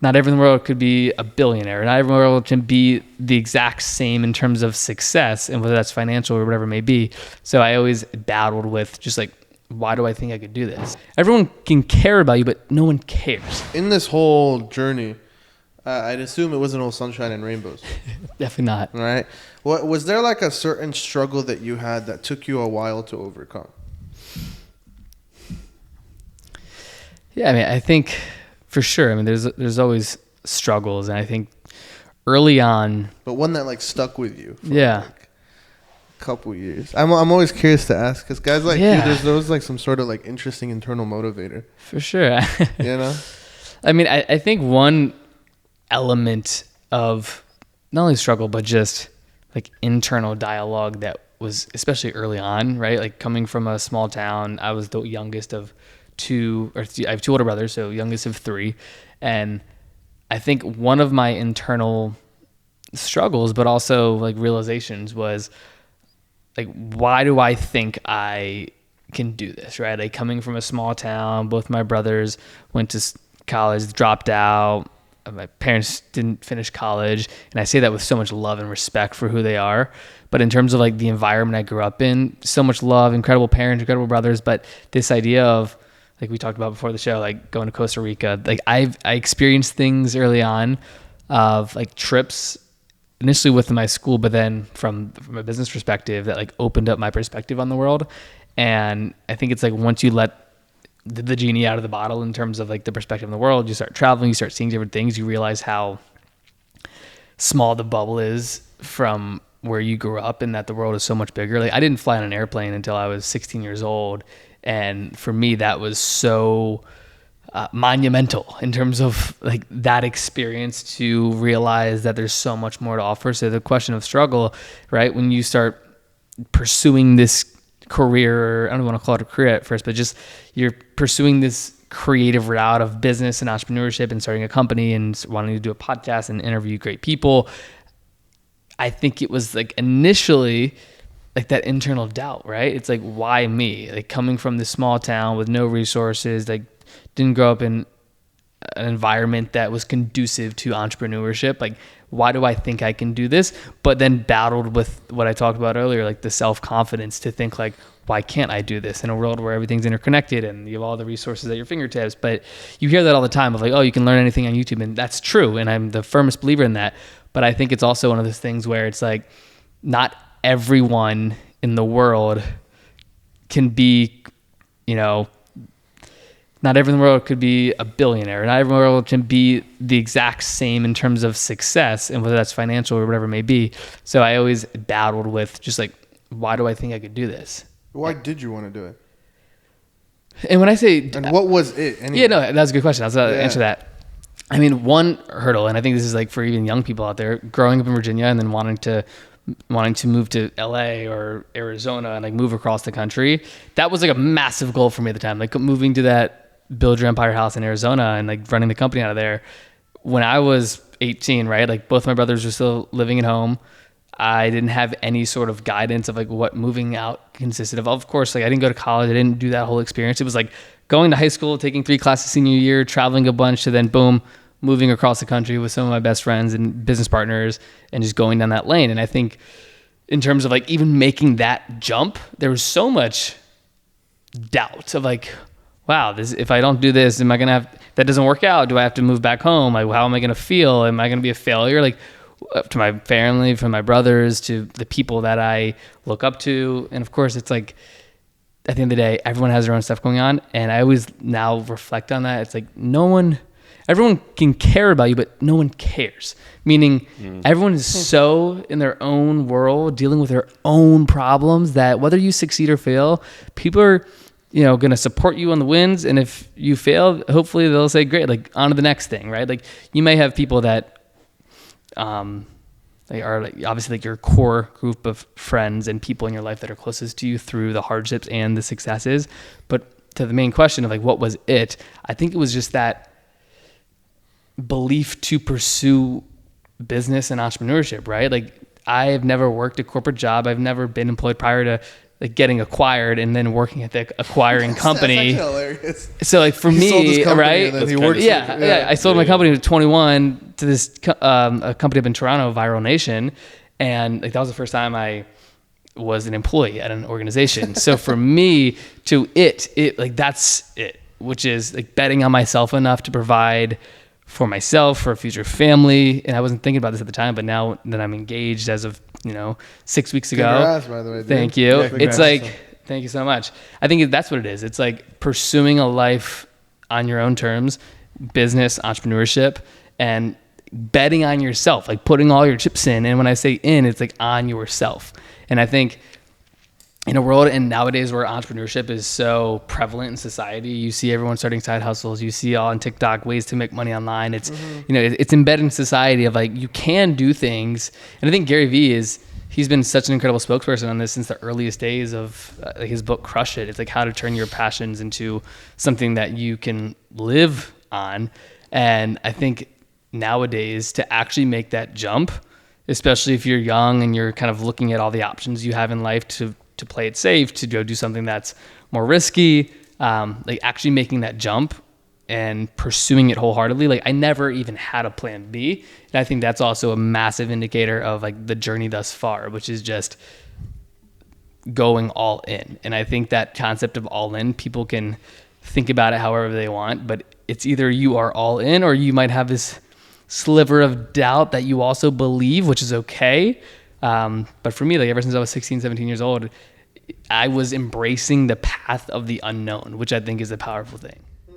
not everyone in the world could be a billionaire. Not everyone in the world can be the exact same in terms of success, and whether that's financial or whatever it may be. So I always battled with just like, why do I think I could do this? Everyone can care about you, but no one cares. In this whole journey, I'd assume it wasn't all sunshine and rainbows. Definitely not. Right? What was there like a certain struggle that you had that took you a while to overcome? Yeah, I mean, I think for sure. I mean, there's always struggles, and I think early on. But one that like stuck with you. For Yeah. Like a couple years. I'm always curious to ask because guys like you, there's always like some sort of like interesting internal motivator. For sure. You know. I mean, I think one element of not only struggle but just like internal dialogue that was especially early on, right? Like coming from a small town, I was the youngest of I have two older brothers, so youngest of three. And I think one of my internal struggles, but also like realizations was like, why do I think I can do this, right? Like coming from a small town, both my brothers went to college, dropped out. My parents didn't finish college. And I say that with so much love and respect for who they are. But in terms of like the environment I grew up in, so much love, incredible parents, incredible brothers. But this idea of, like we talked about before the show, like going to Costa Rica, like I experienced things early on of like trips initially with my school, but then from a business perspective that like opened up my perspective on the world. And I think it's like once you let the genie out of the bottle in terms of like the perspective of the world, you start traveling, you start seeing different things, you realize how small the bubble is from where you grew up and that the world is so much bigger. Like I didn't fly on an airplane until I was 16 years old. And for me, that was so monumental in terms of like that experience to realize that there's so much more to offer. So the question of struggle, right? When you start pursuing this career, I don't want to call it a career at first, but just you're pursuing this creative route of business and entrepreneurship and starting a company and wanting to do a podcast and interview great people. I think it was like initially like that internal doubt, right? It's like, why me? Like coming from this small town with no resources, like didn't grow up in an environment that was conducive to entrepreneurship. Like, why do I think I can do this? But then battled with what I talked about earlier, like the self-confidence to think like, why can't I do this in a world where everything's interconnected and you have all the resources at your fingertips? But you hear that all the time of like, oh, you can learn anything on YouTube. And that's true. And I'm the firmest believer in that. But I think it's also one of those things where it's like, not everyone in the world can be, not everyone in the world could be a billionaire. Not everyone in the world can be the exact same in terms of success, and whether that's financial or whatever it may be. So I always battled with just like, why do I think I could do this? Why did you want to do it? And when I say... And what was it? Anyway? Yeah, no, that's a good question. I was going to answer that. I mean, one hurdle, and I think this is like for even young people out there, growing up in Virginia and then wanting to move to LA or Arizona and like move across the country. That was like a massive goal for me at the time. Like moving to that build your empire house in Arizona and like running the company out of there. When I was 18, right? Like both my brothers were still living at home. I didn't have any sort of guidance of like what moving out consisted of. Of course, like I didn't go to college. I didn't do that whole experience. It was like going to high school, taking 3 classes senior year, traveling a bunch, to then boom, moving across the country with some of my best friends and business partners and just going down that lane. And I think in terms of like even making that jump, there was so much doubt of like, wow, this, if I don't do this, am I going to have, that doesn't work out. Do I have to move back home? Like, how am I going to feel? Am I going to be a failure? Like to my family, from my brothers, to the people that I look up to. And of course it's like, at the end of the day, everyone has their own stuff going on. And I always now reflect on that. It's like everyone can care about you, but no one cares. Meaning everyone is so in their own world, dealing with their own problems, that whether you succeed or fail, people are, going to support you on the wins. And if you fail, hopefully they'll say, great, like on to the next thing, right? Like you may have people that, they are like obviously like your core group of friends and people in your life that are closest to you through the hardships and the successes. But to the main question of like, what was it? I think it was just that belief to pursue business and entrepreneurship, right? Like I have never worked a corporate job. I've never been employed prior to like getting acquired and then working at the acquiring company. That's hilarious. So like for me, right? I sold my company at 21 to this a company up in Toronto, Viral Nation, and like that was the first time I was an employee at an organization. So for me to it like that's it, which is like betting on myself enough to provide for myself, for a future family. And I wasn't thinking about this at the time, but now that I'm engaged as of, 6 weeks ago. Congrats, by the way, dude. Thank you. Yeah, it's like, thank you so much. I think that's what it is. It's like pursuing a life on your own terms, business, entrepreneurship, and betting on yourself, like putting all your chips in. And when I say in, it's like on yourself. And I think in a world and nowadays where entrepreneurship is so prevalent in society, you see everyone starting side hustles. You see all on TikTok ways to make money online. It's it's embedded in society of like you can do things. And I think Gary Vee he's been such an incredible spokesperson on this since the earliest days of his book Crush It. It's like how to turn your passions into something that you can live on. And I think nowadays to actually make that jump, especially if you're young and you're kind of looking at all the options you have in life to play it safe, to go do something that's more risky, like actually making that jump and pursuing it wholeheartedly. Like I never even had a plan B. And I think that's also a massive indicator of like the journey thus far, which is just going all in. And I think that concept of all in, people can think about it however they want, but it's either you are all in or you might have this sliver of doubt that you also believe, which is okay. But for me, like ever since I was 16, 17 years old, I was embracing the path of the unknown, which I think is a powerful thing.